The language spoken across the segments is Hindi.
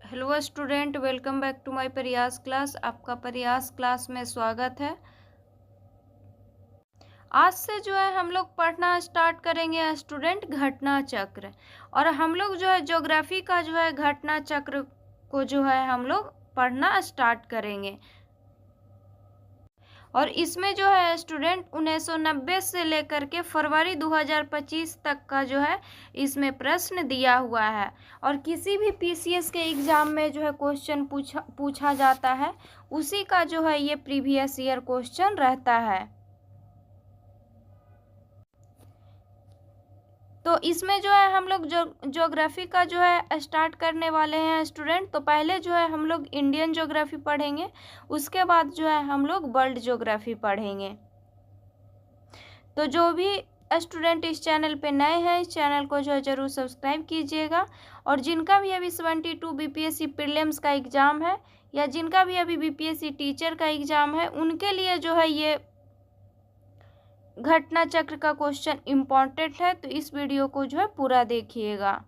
Hello student, welcome back to my Prayas class. आपका प्रयास क्लास में स्वागत है। आज से जो है हम लोग पढ़ना स्टार्ट करेंगे स्टूडेंट घटना चक्र। और हम लोग जो है ज्योग्राफी का जो है घटना चक्र को जो है हम लोग पढ़ना स्टार्ट करेंगे। और इसमें जो है स्टूडेंट 1990 से लेकर के फरवरी 2025 तक का जो है इसमें प्रश्न दिया हुआ है। और किसी भी पीसीएस के एग्जाम में जो है क्वेश्चन पूछा जाता है, उसी का जो है ये प्रीवियस ईयर क्वेश्चन रहता है। तो इसमें जो है हम लोग ज्योग्राफी का जो है स्टार्ट करने वाले हैं स्टूडेंट। तो पहले जो है हम लोग इंडियन ज्योग्राफी पढ़ेंगे, उसके बाद जो है हम लोग वर्ल्ड ज्योग्राफी पढ़ेंगे। तो जो भी स्टूडेंट इस चैनल पे नए हैं, इस चैनल को जो है ज़रूर सब्सक्राइब कीजिएगा। और जिनका भी अभी 72 बीपीएससी प्रीलिम्स का एग्ज़ाम है या जिनका भी अभी बीपीएससी टीचर का एग्ज़ाम है, उनके लिए जो है ये घटना चक्र का क्वेश्चन इम्पॉर्टेंट है। तो इस वीडियो को जो है पूरा देखिएगा।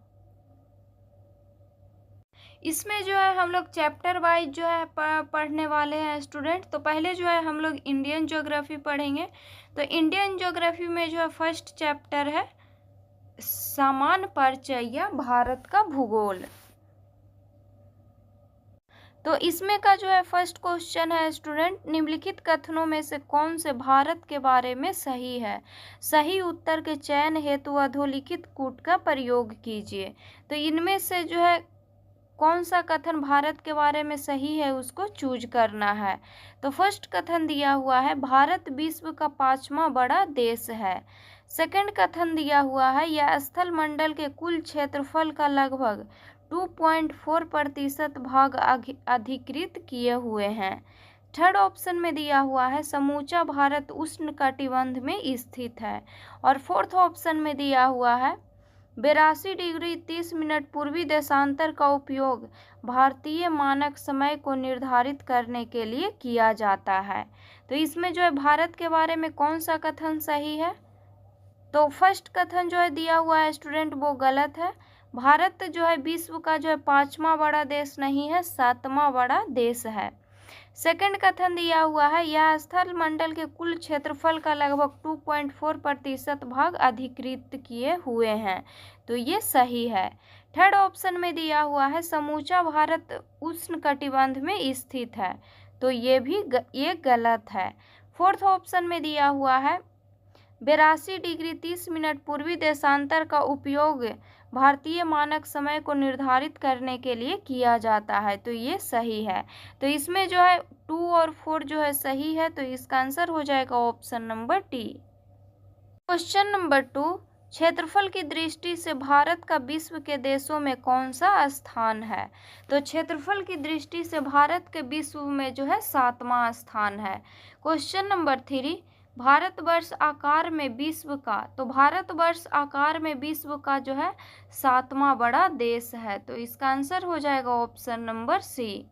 इसमें जो है हम लोग चैप्टर वाइज जो है पढ़ने वाले हैं स्टूडेंट। तो पहले जो है हम लोग इंडियन ज्योग्राफी पढ़ेंगे। तो इंडियन ज्योग्राफी में जो है फर्स्ट चैप्टर है सामान्य परिचय या भारत का भूगोल। तो इसमें का जो है फर्स्ट क्वेश्चन है स्टूडेंट, निम्नलिखित कथनों में से कौन से भारत के बारे में सही है? सही उत्तर के चयन हेतु अधोलिखित कूट का प्रयोग कीजिए। तो इनमें से जो है कौन सा कथन भारत के बारे में सही है, उसको चूज करना है। तो फर्स्ट कथन दिया हुआ है भारत विश्व का 5वां बड़ा देश है। सेकंड कथन दिया हुआ है यह स्थल मंडल के कुल क्षेत्रफल का लगभग 2.4% भाग अधिकृत किए हुए हैं। थर्ड ऑप्शन में दिया हुआ है समूचा भारत उष्णकटिबंध में स्थित है। और फोर्थ ऑप्शन में दिया हुआ है 82 डिग्री 30 मिनट पूर्वी देशांतर का उपयोग भारतीय मानक समय को निर्धारित करने के लिए किया जाता है। तो इसमें जो है भारत के बारे में कौन सा कथन सही है? तो फर्स्ट कथन जो है दिया हुआ है स्टूडेंट वो गलत है। भारत जो है विश्व का जो है 5वां बड़ा देश नहीं है, 7वां बड़ा देश है। सेकंड कथन दिया हुआ है यह स्थल मंडल के कुल क्षेत्रफल का लगभग 2.4% भाग अधिकृत किए हुए हैं। तो ये सही है। थर्ड ऑप्शन में दिया हुआ है समूचा भारत उष्णकटिबंध में स्थित है। तो ये गलत है। फोर्थ ऑप्शन में दिया हुआ है 82 डिग्री 30 मिनट पूर्वी देशांतर का उपयोग भारतीय मानक समय को निर्धारित करने के लिए किया जाता है। तो ये सही है। तो इसमें जो है 2 और 4 जो है सही है। तो इसका आंसर हो जाएगा option number D. Question number 2, क्षेत्रफल की दृष्टि से भारत का विश्व के देशों में कौन सा स्थान है? तो क्षेत्रफल की दृष्टि से भारत के विश्व में जो है 7वां स्थान है। क्वेश्चन नंबर 3, भारतवर्ष आकार में विश्व का, तो भारतवर्ष आकार में विश्व का जो है 7वां बड़ा देश है। तो इसका आंसर हो जाएगा ऑप्शन नंबर सी।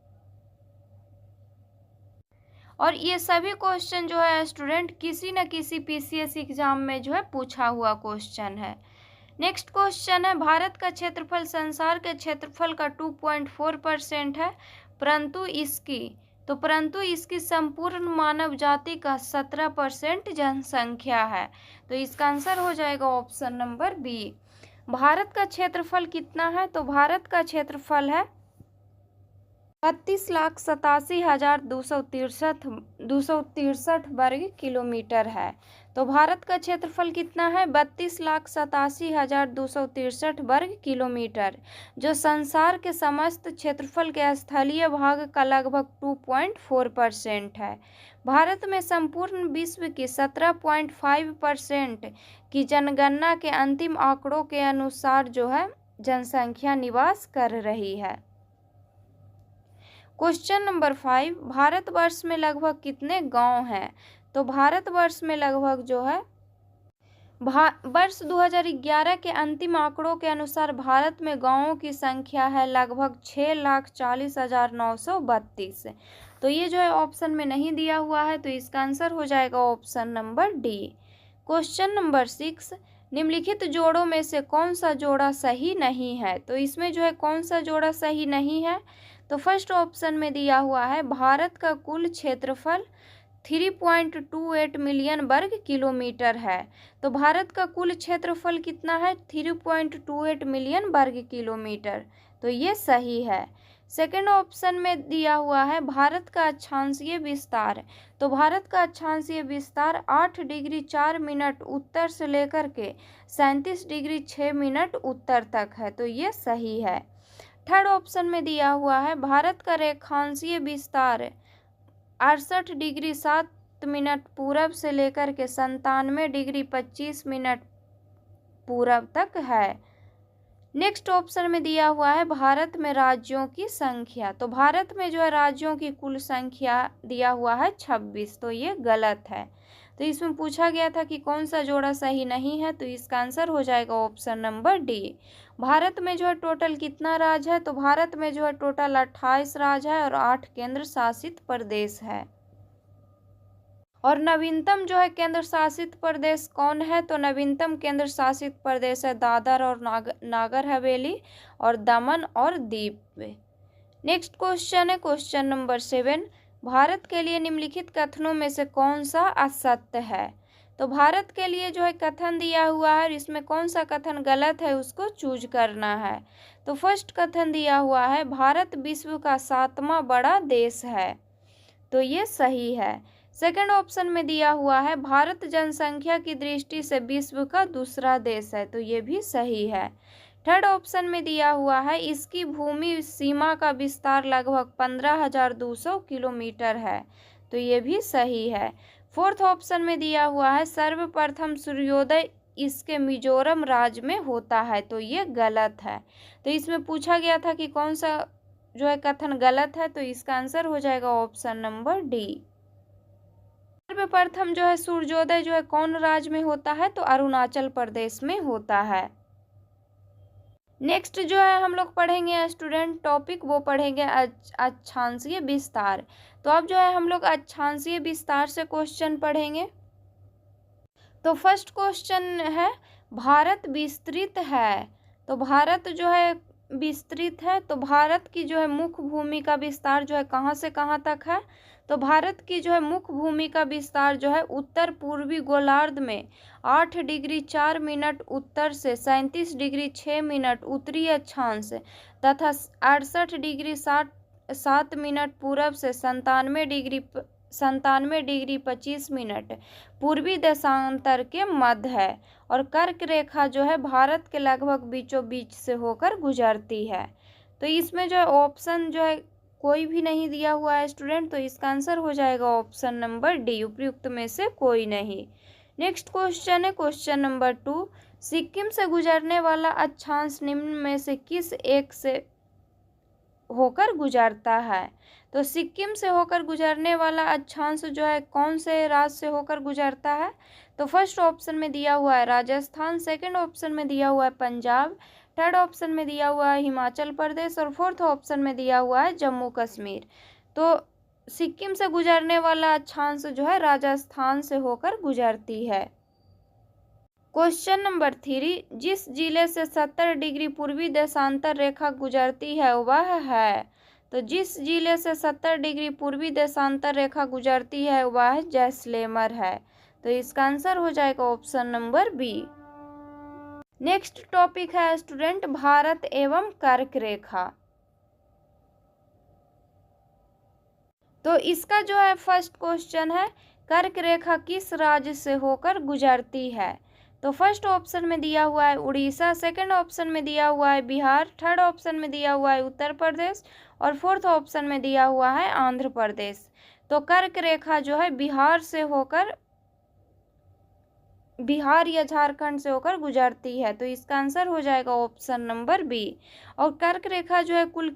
और ये सभी क्वेश्चन जो है स्टूडेंट किसी न किसी पीसीएस एग्जाम में जो है पूछा हुआ क्वेश्चन है। नेक्स्ट क्वेश्चन है भारत का क्षेत्रफल संसार के क्षेत्रफल का 2.4% है, परंतु इसकी संपूर्ण मानव जाति का 17% जनसंख्या है। तो इसका आंसर हो जाएगा ऑप्शन नंबर बी। भारत का क्षेत्रफल कितना है? तो भारत का क्षेत्रफल है 32,87,263 वर्ग किलोमीटर है। तो भारत का क्षेत्रफल कितना है? 32,87,263 वर्ग किलोमीटर, जो संसार के समस्त क्षेत्रफल के स्थलीय भाग का लगभग 2.4% है। भारत में संपूर्ण विश्व की 17.5% की जनगणना के अंतिम आंकड़ों के अनुसार जो है जनसंख्या निवास कर रही है। क्वेश्चन नंबर 5, भारतवर्ष में लगभग कितने गांव हैं? तो भारतवर्ष में लगभग जो है वर्ष 2011 के अंतिम आंकड़ों के अनुसार भारत में गांवों की संख्या है लगभग 6,40,932। तो ये जो है ऑप्शन में नहीं दिया हुआ है। तो इसका आंसर हो जाएगा option number D. Question number 6, निम्नलिखित जोड़ों में से कौन सा जोड़ा सही नहीं है? तो इसमें जो है कौन सा जोड़ा सही नहीं है? तो फर्स्ट ऑप्शन में दिया हुआ है भारत का कुल क्षेत्रफल 3.28 मिलियन वर्ग किलोमीटर है। तो भारत का कुल क्षेत्रफल कितना है? 3.28 मिलियन वर्ग किलोमीटर। तो ये सही है। सेकेंड ऑप्शन में दिया हुआ है भारत का अक्षांशीय विस्तार। तो भारत का अक्षांशीय विस्तार 8 डिग्री 4 मिनट उत्तर से लेकर के 37 डिग्री 6 मिनट उत्तर तक है। तो ये सही है। थर्ड ऑप्शन में दिया हुआ है भारत का रेखांशीय विस्तार 68 डिग्री 7 मिनट पूरब से लेकर के 97 डिग्री 25 मिनट पूरब तक है। नेक्स्ट ऑप्शन में दिया हुआ है भारत में राज्यों की संख्या। तो भारत में जो है राज्यों की कुल संख्या दिया हुआ है 26। तो ये गलत है। तो इसमें पूछा गया था कि कौन सा जोड़ा सही नहीं है, तो इसका आंसर हो जाएगा ऑप्शन नंबर डी। भारत में जो है टोटल कितना राज्य है? तो भारत में जो है टोटल 28 राज्य है और 8 केंद्र शासित प्रदेश है। और नवीनतम जो है केंद्र शासित प्रदेश कौन है? तो नवीनतम केंद्र शासित प्रदेश है दादर और नागर हवेली और दमन और दीव। नेक्स्ट क्वेश्चन है क्वेश्चन नंबर 7। भारत के लिए निम्नलिखित कथनों में से कौन सा असत्य है? तो भारत के लिए जो है कथन दिया हुआ है, इसमें कौन सा कथन गलत है उसको चूज करना है। तो फर्स्ट कथन दिया हुआ है भारत विश्व का 7वां बड़ा देश है। तो ये सही है। सेकंड ऑप्शन में दिया हुआ है भारत जनसंख्या की दृष्टि से विश्व का दूसरा देश है। तो ये भी सही है। थर्ड ऑप्शन में दिया हुआ है इसकी भूमि सीमा का विस्तार लगभग 15,200 किलोमीटर है। तो ये भी सही है। फोर्थ ऑप्शन में दिया हुआ है सर्वप्रथम सूर्योदय इसके मिजोरम राज्य में होता है। तो ये गलत है। तो इसमें पूछा गया था कि कौन सा जो है कथन गलत है, तो इसका आंसर हो जाएगा ऑप्शन नंबर डी। सर्वप्रथम जो है सूर्योदय जो है कौन राज्य में होता है? तो अरुणाचल प्रदेश में होता है। नेक्स्ट जो है हम लोग पढ़ेंगे स्टूडेंट टॉपिक, वो पढ़ेंगे अक्षांशीय विस्तार। तो अब जो है हम लोग अक्षांशीय विस्तार से क्वेश्चन पढ़ेंगे। तो फर्स्ट क्वेश्चन है भारत विस्तृत है। तो भारत जो है विस्तृत है, तो भारत की जो है मुख्य भूमि का विस्तार जो है कहाँ से कहाँ तक है? तो भारत की जो है मुख्य भूमि का विस्तार जो है उत्तर पूर्वी गोलार्ध में 8 डिग्री 4 मिनट उत्तर से 37 डिग्री 6 मिनट उत्तरी अक्षांश तथा 68 डिग्री 7 मिनट पूरब से 97 डिग्री 25 मिनट पूर्वी देशांतर के मध्य है। और कर्क रेखा जो है भारत के लगभग बीचों बीच से होकर गुजरती है। तो इसमें जो है ऑप्शन जो है कोई भी नहीं दिया हुआ है स्टूडेंट, तो इसका आंसर हो जाएगा ऑप्शन नंबर डी, उपयुक्त में से कोई नहीं। नेक्स्ट क्वेश्चन है क्वेश्चन नंबर 2। सिक्किम से गुजरने वाला अक्षांश निम्न में से किस एक से होकर गुजरता है? तो सिक्किम से होकर गुजरने वाला अक्षांश जो है कौन से राज्य से होकर गुजरता है? तो फर्स्ट ऑप्शन में दिया हुआ है राजस्थान, सेकंड ऑप्शन में दिया हुआ है पंजाब, थर्ड ऑप्शन में दिया हुआ है हिमाचल प्रदेश और फोर्थ ऑप्शन में दिया हुआ है जम्मू कश्मीर। तो सिक्किम से गुजरने वाला अक्षांश जो है राजस्थान से होकर गुजरती है। Question number 3। जिस जिले से 70 डिग्री पूर्वी देशांतर रेखा गुजरती है वह है? तो जिस जिले से 70 डिग्री पूर्वी देशांतर रेखा गुजरती है वह जैसलमेर है। तो इसका आंसर हो जाएगा option number B. Next topic है स्टूडेंट भारत एवं कर्क रेखा। तो इसका जो है फर्स्ट क्वेश्चन है कर्क रेखा किस राज्य से होकर गुजरती है? तो फर्स्ट ऑप्शन में दिया हुआ है उड़ीसा, सेकंड ऑप्शन में दिया हुआ है बिहार, थर्ड ऑप्शन में दिया हुआ है उत्तर प्रदेश और फोर्थ ऑप्शन में दिया हुआ है आंध्र प्रदेश। तो कर्क रेखा जो है बिहार या झारखंड से होकर गुजरती है। तो इसका आंसर हो जाएगा ऑप्शन नंबर बी। और कर्क रेखा जो है कुल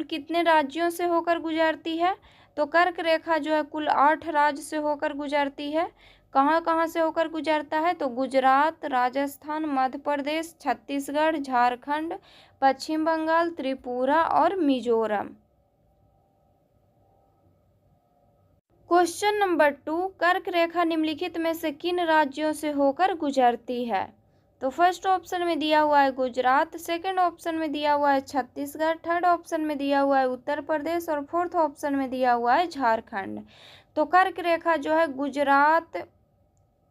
कितने राज्यों से होकर गुजरती है? तो कर्क रेखा जो है कुल 8 राज्य से होकर गुजरती है। कहाँ कहाँ से होकर गुजरता है? तो गुजरात, राजस्थान, मध्य प्रदेश, छत्तीसगढ़, झारखंड, पश्चिम बंगाल, त्रिपुरा और मिजोरम। क्वेश्चन नंबर 2, कर्क रेखा निम्नलिखित में से किन राज्यों से होकर गुजरती है? तो फर्स्ट ऑप्शन में दिया हुआ है गुजरात, सेकंड ऑप्शन में दिया हुआ है छत्तीसगढ़, थर्ड ऑप्शन में दिया हुआ है उत्तर प्रदेश और फोर्थ ऑप्शन में दिया हुआ है झारखंड। तो कर्क रेखा जो है गुजरात,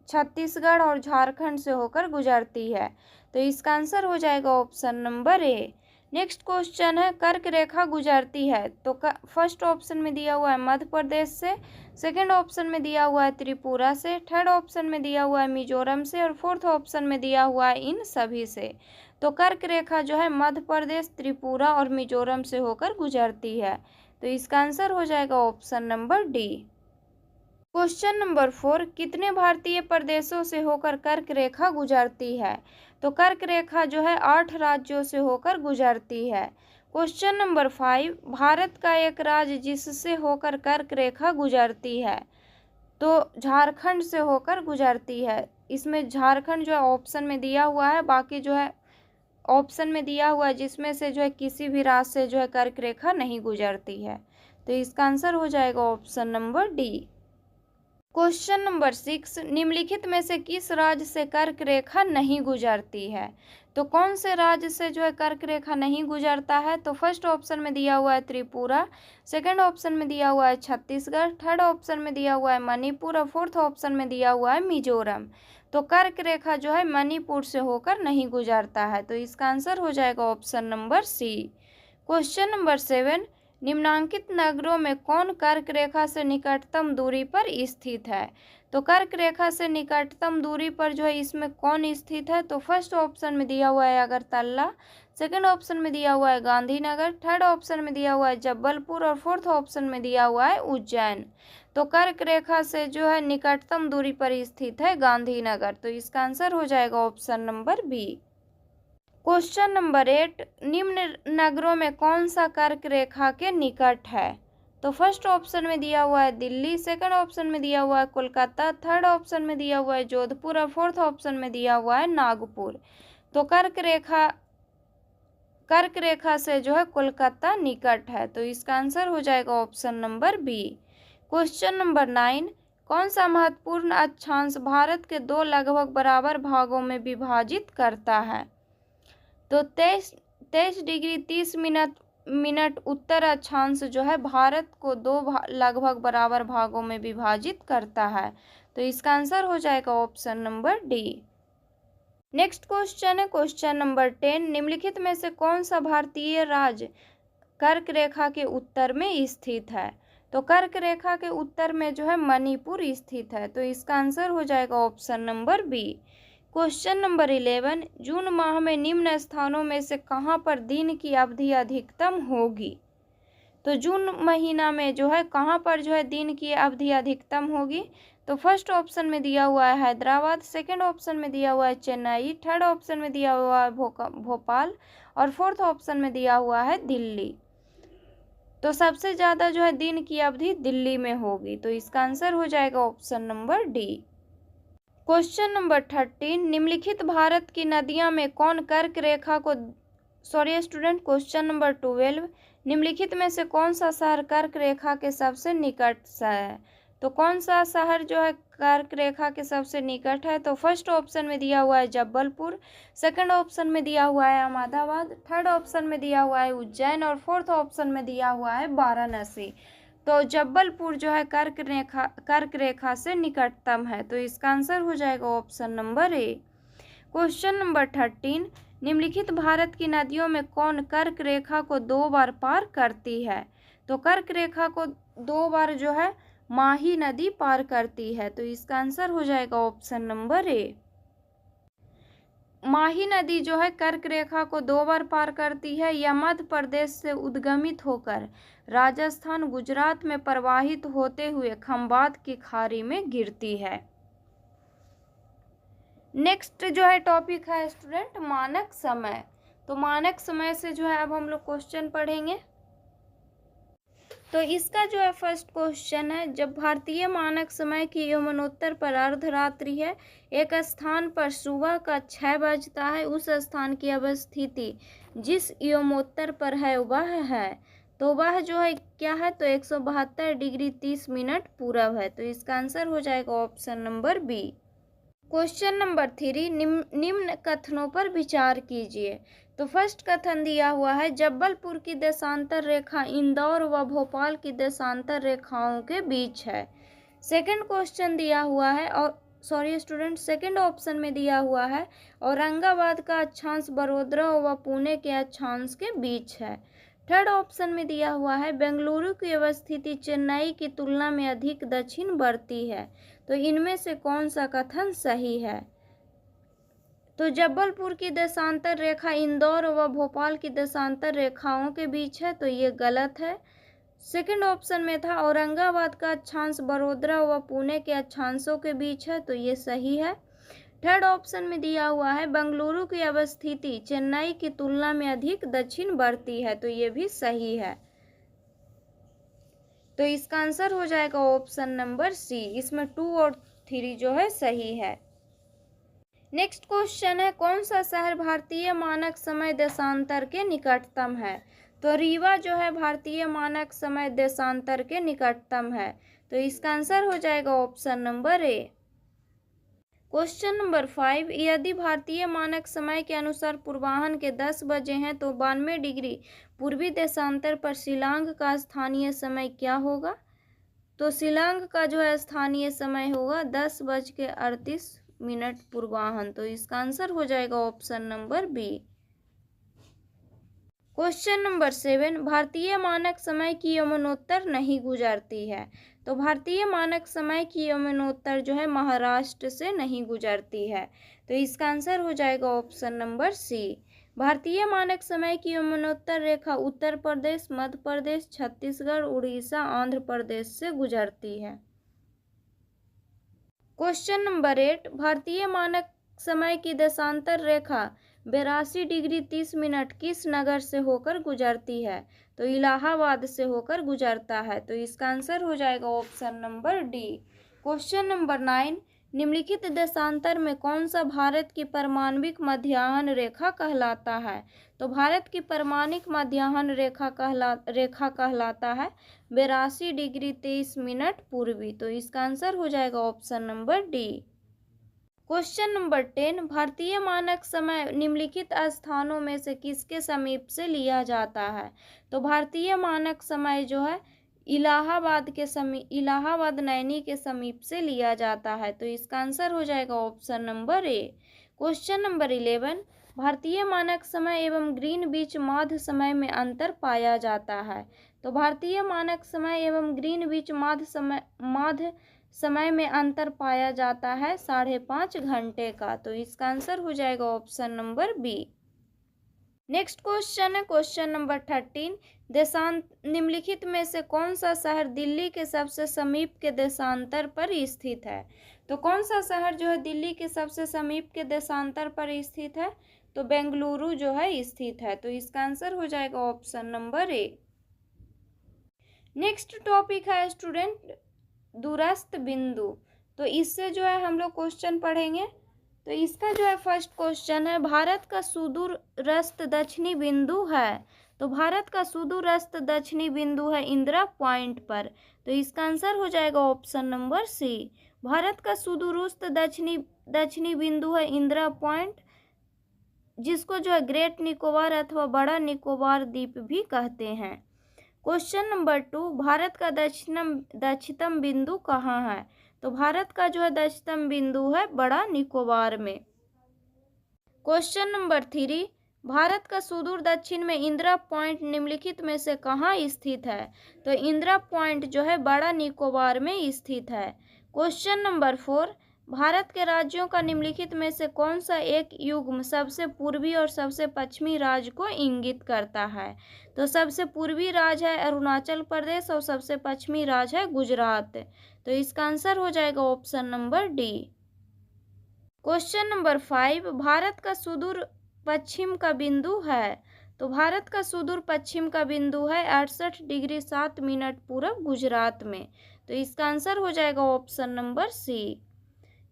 छत्तीसगढ़ और झारखंड से होकर गुजरती है। तो इसका आंसर हो जाएगा option number A. Next question है, कर्क रेखा गुजरती है तो फर्स्ट ऑप्शन में दिया हुआ है मध्य प्रदेश से, सेकंड ऑप्शन में दिया हुआ है त्रिपुरा से, थर्ड ऑप्शन में दिया हुआ है मिजोरम से और फोर्थ ऑप्शन में दिया हुआ है इन सभी से। तो कर्क रेखा जो है मध्य प्रदेश, त्रिपुरा और मिजोरम से होकर गुजरती है। तो इसका आंसर हो जाएगा option number D. Question number 4, कितने भारतीय प्रदेशों से होकर कर्क रेखा गुजरती है? तो कर्क रेखा जो है 8 राज्यों से होकर गुजरती है। क्वेश्चन नंबर 5, भारत का एक राज्य जिससे होकर कर्क रेखा गुजरती है। तो झारखंड से होकर गुजरती है। इसमें झारखंड जो है ऑप्शन में दिया हुआ है, बाकी जो है ऑप्शन में दिया हुआ है जिसमें से जो है किसी भी राज्य से जो है कर्क रेखा नहीं गुजरती है। तो इसका आंसर हो जाएगा option number D. Question number 6, निम्नलिखित में से किस राज्य से कर्क रेखा नहीं गुजरती है? तो कौन से राज्य से जो है कर्क रेखा नहीं गुजरता है? तो फर्स्ट ऑप्शन में दिया हुआ है त्रिपुरा, सेकंड ऑप्शन में दिया हुआ है छत्तीसगढ़, थर्ड ऑप्शन में दिया हुआ है मणिपुर और फोर्थ ऑप्शन में दिया हुआ है मिजोरम। तो कर्क रेखा जो है मणिपुर से होकर नहीं गुजरता है। तो इसका आंसर हो जाएगा option number C. Question number 7, निम्नांकित नगरों में कौन कर्क रेखा से निकटतम दूरी पर स्थित है? तो कर्क रेखा से निकटतम दूरी पर जो है इसमें कौन स्थित है? तो फर्स्ट ऑप्शन में दिया हुआ है अगरतला, सेकंड ऑप्शन में दिया हुआ है गांधीनगर, थर्ड ऑप्शन में दिया हुआ है जबलपुर और फोर्थ ऑप्शन में दिया हुआ है उज्जैन। तो कर्क रेखा से जो है निकटतम दूरी पर स्थित है गांधीनगर। तो इसका आंसर हो जाएगा option number B. Question number 8, निम्न नगरों में कौन सा कर्क रेखा के निकट है? तो फर्स्ट ऑप्शन में दिया हुआ है दिल्ली, सेकंड ऑप्शन में दिया हुआ है कोलकाता, थर्ड ऑप्शन में दिया हुआ है जोधपुर और फोर्थ ऑप्शन में दिया हुआ है नागपुर। तो कर्क रेखा से जो है कोलकाता निकट है। तो इसका आंसर हो जाएगा option number B. Question number 9, कौन सा महत्वपूर्ण अक्षांश भारत के 2 लगभग बराबर भागों में विभाजित करता है? तो 23 डिग्री 30 मिनट उत्तर अक्षांश जो है भारत को 2 लगभग बराबर भागों में विभाजित करता है। तो इसका आंसर हो जाएगा option number D. Next question है क्वेश्चन नंबर 10, निम्नलिखित में से कौन सा भारतीय राज्य कर्क रेखा के उत्तर में स्थित है? तो कर्क रेखा के उत्तर में जो है मणिपुर स्थित है। तो इसका आंसर हो जाएगा option number B. Question number 11, जून माह में निम्न स्थानों में से कहां पर दिन की अवधि अधिकतम होगी? तो जून महीना में जो है कहां पर जो है दिन की अवधि अधिकतम होगी? तो फर्स्ट ऑप्शन में दिया हुआ है हैदराबाद, सेकंड ऑप्शन में दिया हुआ है चेन्नई, थर्ड ऑप्शन में दिया हुआ है भोपाल और फोर्थ ऑप्शन में दिया हुआ है दिल्ली। तो सबसे ज़्यादा जो है दिन की अवधि दिल्ली में होगी। तो इसका आंसर हो जाएगा option number D. Question number 13, निम्नलिखित भारत की नदियां में कौन कर्क रेखा को क्वेश्चन नंबर 12, निम्नलिखित में से कौन सा शहर कर्क रेखा के सबसे निकट है? तो कौन सा शहर जो है कर्क रेखा के सबसे निकट है? तो फर्स्ट ऑप्शन में दिया हुआ है जबलपुर, सेकंड ऑप्शन में दिया हुआ है अहमदाबाद, थर्ड ऑप्शन में दिया हुआ है उज्जैन और फोर्थ ऑप्शन में दिया हुआ है वाराणसी। तो जबलपुर जो है कर्क रेखा से निकटतम है। तो इसका आंसर हो जाएगा option number A. Question number 13, निम्नलिखित भारत की नदियों में कौन कर्क रेखा को 2 बार पार करती है? तो कर्क रेखा को 2 बार जो है माही नदी पार करती है। तो इसका आंसर हो जाएगा ऑप्शन नंबर ए। माही नदी जो है कर्क रेखा को 2 बार पार करती है। यह मध्य प्रदेश से उद्गमित होकर राजस्थान, गुजरात में प्रवाहित होते हुए खंबात की खाड़ी में गिरती है। नेक्स्ट जो है टॉपिक है स्टूडेंट मानक समय। तो मानक समय से जो है अब हम लोग क्वेश्चन पढ़ेंगे। तो इसका जो है फर्स्ट क्वेश्चन है, जब भारतीय मानक समय की यमनोत्तर पर अर्धरात्रि है, एक स्थान पर सुबह का 6 बजता है, उस स्थान की अवस्थिति जिस यमोत्तर पर है वह है। तो वह जो है क्या है, तो 172 डिग्री 30 मिनट पूरब है। तो इसका आंसर हो जाएगा option number B. Question number 3, निम्न कथनों पर विचार कीजिए। तो फर्स्ट कथन दिया हुआ है, जबलपुर की देशांतर रेखा इंदौर व भोपाल की देशांतर रेखाओं के बीच है। सेकंड क्वेश्चन दिया हुआ है, और सॉरी स्टूडेंट, सेकंड ऑप्शन में दिया हुआ है, औरंगाबाद का अक्षांश बड़ोदरा व पुणे के अक्षांश के बीच है। थर्ड ऑप्शन में दिया हुआ है, बेंगलुरु की अवस्थिति चेन्नई की तुलना में अधिक दक्षिण बढ़ती है। तो इनमें से कौन सा कथन सही है? तो जबलपुर की देशांतर रेखा इंदौर व भोपाल की देशांतर रेखाओं के बीच है, तो ये गलत है। सेकंड ऑप्शन में था, औरंगाबाद का अक्षांश बड़ोदरा व पुणे के अक्षांशों के बीच है, तो ये सही है। थर्ड ऑप्शन में दिया हुआ है, बेंगलुरु की अवस्थिति चेन्नई की तुलना में अधिक दक्षिण बढ़ती है, तो ये भी सही है। तो इसका आंसर हो जाएगा ऑप्शन नंबर सी। इसमें 2 और 3 जो है सही है। नेक्स्ट क्वेश्चन है, कौन सा शहर भारतीय मानक समय देशांतर के निकटतम है? तो रीवा जो है भारतीय मानक समय देशांतर के निकटतम है। तो इसका आंसर हो जाएगा option number A. Question number 5, यदि भारतीय मानक समय के अनुसार पूर्वाह्न के 10 बजे हैं तो 92 डिग्री पूर्वी देशांतर पर शिलांग का स्थानीय समय क्या होगा? तो शिलांग का जो है स्थानीय समय होगा 10:38 पूर्वाह्न। तो इसका आंसर हो जाएगा option number B. Question number 7, भारतीय मानक समय की यमुनोत्तर नहीं गुजरती है। तो भारतीय मानक समय की यमुनोत्तर जो है महाराष्ट्र से नहीं गुजरती है। तो इसका आंसर हो जाएगा ऑप्शन नंबर सी। भारतीय मानक समय की यमुनोत्तर रेखा उत्तर प्रदेश, मध्य प्रदेश, छत्तीसगढ़, उड़ीसा, आंध्र प्रदेश से गुजरती है। क्वेश्चन नंबर 8, भारतीय मानक समय की देशांतर रेखा 82 डिग्री 30 मिनट किस नगर से होकर गुजरती है? तो इलाहाबाद से होकर गुजरता है। तो इसका आंसर हो जाएगा option number D. Question number 9, निम्नलिखित देशांतर में कौन सा भारत की परमाणविक मध्याह्न रेखा कहलाता है? तो भारत की परमाणविक मध्याह्न रेखा कहलाता है 82 डिग्री 23 मिनट पूर्वी। तो इसका आंसर हो जाएगा option number D. Question number 10, भारतीय मानक समय निम्नलिखित स्थानों में से किसके समीप से लिया जाता है? तो भारतीय मानक समय जो है इलाहाबाद नैनी के समीप से लिया जाता है। तो इसका आंसर हो जाएगा option number A. Question number 11, भारतीय मानक समय एवं ग्रीनविच माध्य समय में अंतर पाया जाता है। तो भारतीय मानक समय एवं ग्रीनविच माध्य समय में अंतर पाया जाता है 5.5 घंटे का। तो इसका आंसर हो जाएगा option number B. Next question है क्वेश्चन नंबर 13, निम्नलिखित में से कौन सा शहर दिल्ली के सबसे समीप के देशांतर पर स्थित है? तो कौन सा शहर जो है दिल्ली के सबसे समीप के देशांतर पर स्थित है? तो बेंगलुरु जो है स्थित है। तो इसका आंसर हो जाएगा option number A. Next topic है स्टूडेंट दूरस्थ बिंदु। तो इससे जो है हम लोग क्वेश्चन पढ़ेंगे। तो इसका जो है फर्स्ट क्वेश्चन है, भारत का सुदूरस्थ दक्षिणी बिंदु है। तो भारत का सुदूरस्थ दक्षिणी बिंदु है इंदिरा पॉइंट पर। तो इसका आंसर हो जाएगा ऑप्शन नंबर सी। भारत का सुदूरस्थ दक्षिणी बिंदु है इंदिरा पॉइंट, जिसको जो है ग्रेट निकोबार अथवा बड़ा निकोबार द्वीप भी कहते हैं। क्वेश्चन नंबर 2, भारत का दक्षिणतम बिंदु कहाँ है? तो भारत का जो है दक्षिणतम बिंदु है बड़ा निकोबार में। क्वेश्चन नंबर 3, भारत का सुदूर दक्षिण में इंदिरा पॉइंट निम्नलिखित में से कहाँ स्थित है? तो इंदिरा पॉइंट जो है बड़ा निकोबार में स्थित है। क्वेश्चन नंबर 4, भारत के राज्यों का निम्नलिखित में से कौन सा एक युग्म सबसे पूर्वी और सबसे पश्चिमी राज्य को इंगित करता है? तो सबसे पूर्वी राज्य है अरुणाचल प्रदेश और सबसे पश्चिमी राज्य है गुजरात। तो इसका आंसर हो जाएगा option number D. Question number 5, Bharat का सुदूर पश्चिम का बिंदु है। तो भारत का सुदूर पश्चिम का बिंदु है 68 डिग्री 7 मिनट पूरब गुजरात में। तो इसका आंसर हो जाएगा option number C.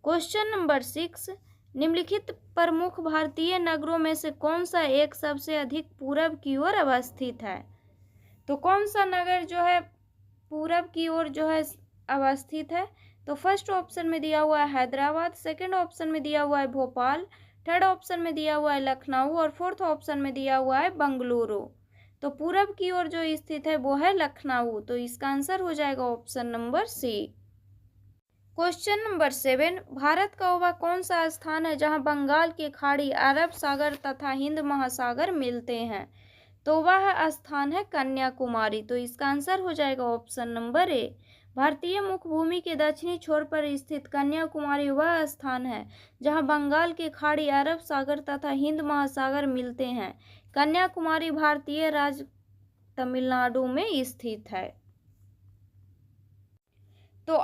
Question number 6, निम्नलिखित प्रमुख भारतीय नगरों में से कौन सा एक सबसे अधिक पूरब की ओर अवस्थित है? तो कौन सा नगर जो है पूरब की ओर जो है अवस्थित है? तो फर्स्ट ऑप्शन में दिया हुआ है हैदराबाद, सेकंड ऑप्शन में दिया हुआ है भोपाल, थर्ड ऑप्शन में दिया हुआ है लखनऊ और फोर्थ ऑप्शन में दिया हुआ है बेंगलुरु। तो पूरब की ओर जो स्थित है वो है लखनऊ। तो इसका आंसर हो जाएगा option number C. Question number 7, Bharat का वह कौन सा स्थान है जहां बंगाल की खाड़ी, अरब सागर तथा हिंद महासागर मिलते हैं? तो वह स्थान है कन्याकुमारी। तो इसका आंसर हो जाएगा ऑप्शन नंबर ए। भारतीय मुखभूमि के दक्षिणी छोर पर स्थित कन्याकुमारी वह स्थान है जहां बंगाल की खाड़ी, अरब सागर तथा हिंद महासागर मिलते हैं। कन्याकुमारी भारतीय राज्य तमिलनाडु में स्थित है। तो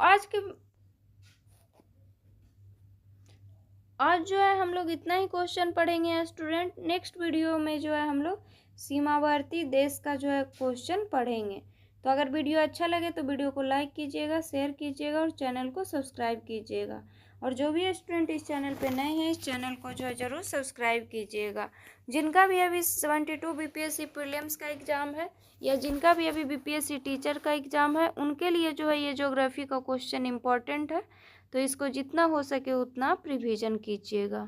आज जो है हम लोग इतना ही क्वेश्चन पढ़ेंगे स्टूडेंट। नेक्स्ट वीडियो में जो है हम लोग सीमावर्ती देश का जो है क्वेश्चन पढ़ेंगे। तो अगर वीडियो अच्छा लगे तो वीडियो को लाइक कीजिएगा, शेयर कीजिएगा और चैनल को सब्सक्राइब कीजिएगा। और जो भी स्टूडेंट इस चैनल पे नए हैं इस चैनल को जो है ज़रूर सब्सक्राइब कीजिएगा। जिनका भी अभी 72 बीपीएससी प्रीलिम्स का एग्ज़ाम है या जिनका भी अभी बीपीएससी टीचर का एग्ज़ाम है उनके लिए जो है ये ज्योग्राफी का क्वेश्चन इम्पॉर्टेंट है। तो इसको जितना हो सके उतना रिवीजन कीजिएगा।